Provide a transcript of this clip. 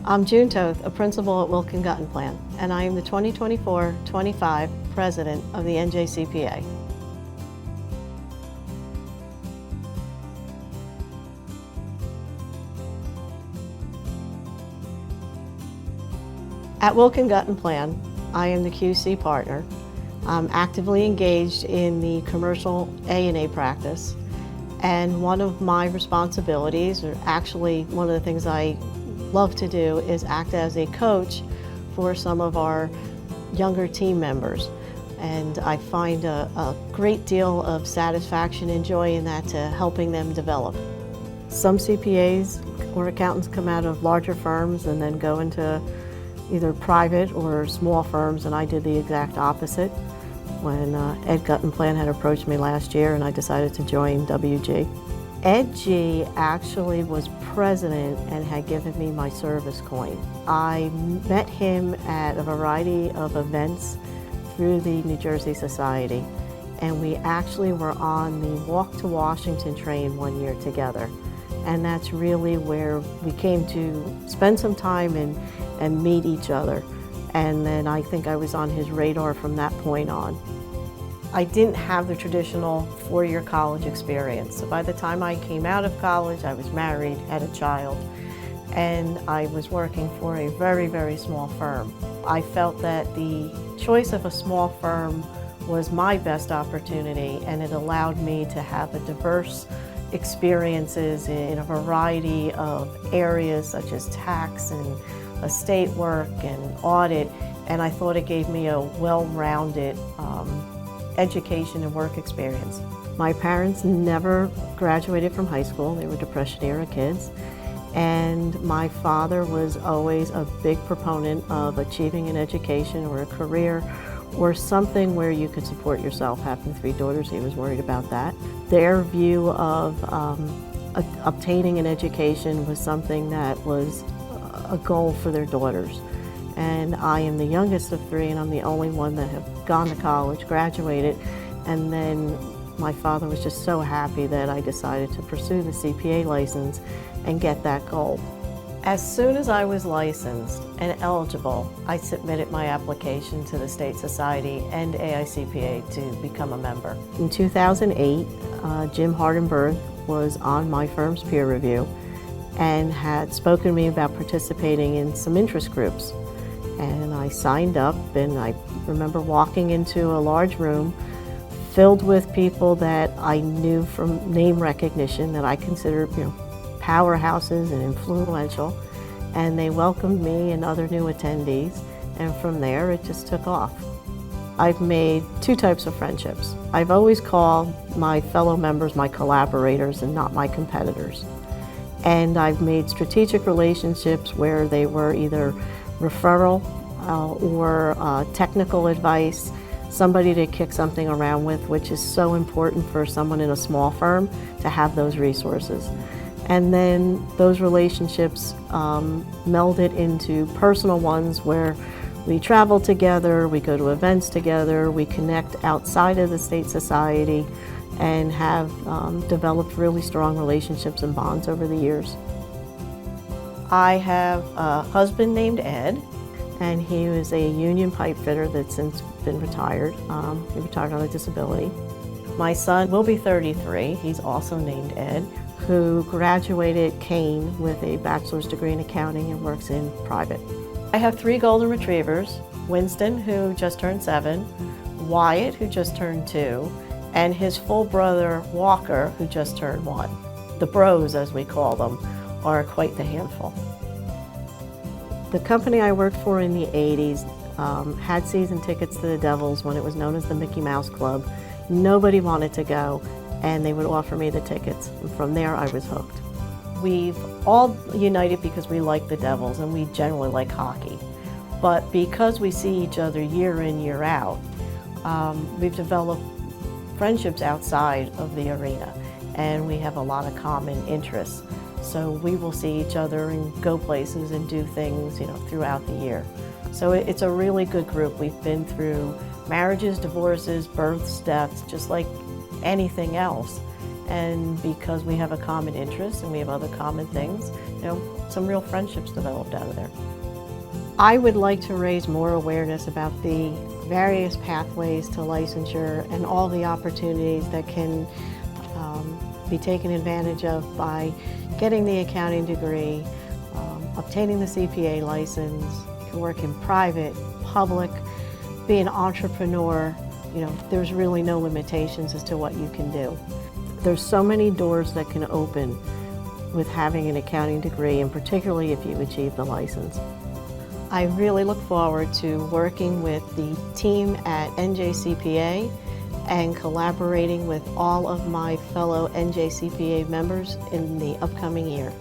I'm June Toth, a principal at Wilkin Gut & Plan, and I am the 2024-25 President of the NJCPA. At Wilkin Gut & Plan, I am the QC partner. I'm actively engaged in the commercial A&A practice, and one of my responsibilities, or actually one of the things I love to do, is act as a coach for some of our younger team members. And I find a great deal of satisfaction and joy in that, to helping them develop. Some CPAs or accountants come out of larger firms and then go into either private or small firms, and I did the exact opposite when Ed Gut & Plan had approached me last year and I decided to join WG. Ed G actually was president and had given me my service coin. I met him at a variety of events through the New Jersey Society, and we actually were on the Walk to Washington train one year together. And that's really where we came to spend some time and meet each other. And then I think I was on his radar from that point on. I didn't have the traditional four-year college experience. So by the time I came out of college, I was married, had a child, and I was working for a very, very small firm. I felt that the choice of a small firm was my best opportunity, and it allowed me to have a diverse experiences in a variety of areas such as tax and estate work and audit, and I thought it gave me a well-rounded education and work experience. My parents never graduated from high school. They were Depression-era kids, and my father was always a big proponent of achieving an education or a career or something where you could support yourself. Having three daughters, he was worried about that. Their view of obtaining an education was something that was a goal for their daughters. And I am the youngest of three, and I'm the only one that have gone to college, graduated, and then my father was just so happy that I decided to pursue the CPA license and get that goal. As soon as I was licensed and eligible, I submitted my application to the State Society and AICPA to become a member. In 2008, Jim Hardenberg was on my firm's peer review and had spoken to me about participating in some interest groups. And I signed up, and I remember walking into a large room filled with people that I knew from name recognition, that I considered, powerhouses and influential, and they welcomed me and other new attendees, and from there it just took off. I've made two types of friendships. I've always called my fellow members my collaborators and not my competitors. And I've made strategic relationships where they were either referral or technical advice, somebody to kick something around with, which is so important for someone in a small firm to have those resources. And then those relationships melded into personal ones where we travel together, we go to events together, we connect outside of the State Society, and have developed really strong relationships and bonds over the years. I have a husband named Ed, and he was a union pipe fitter that's since been retired. He retired on a disability. My son will be 33, he's also named Ed, who graduated Kane with a bachelor's degree in accounting and works in private. I have three golden retrievers: Winston, who just turned 7, Wyatt, who just turned 2, and his full brother, Walker, who just turned 1. The bros, as we call them, are quite the handful. The company I worked for in the 80s had season tickets to the Devils when it was known as the Mickey Mouse Club. Nobody wanted to go, and they would offer me the tickets. And from there, I was hooked. We've all united because we like the Devils, and we generally like hockey. But because we see each other year in, year out, we've developed friendships outside of the arena, and we have a lot of common interests. So we will see each other and go places and do things, throughout the year. So it's a really good group. We've been through marriages, divorces, births, deaths, just like anything else. And because we have a common interest and we have other common things, some real friendships developed out of there. I would like to raise more awareness about the various pathways to licensure and all the opportunities that can be taken advantage of by getting the accounting degree, obtaining the CPA license. You can work in private, public, be an entrepreneur. There's really no limitations as to what you can do. There's so many doors that can open with having an accounting degree, and particularly if you achieve the license. I really look forward to working with the team at NJCPA and collaborating with all of my fellow NJCPA members in the upcoming year.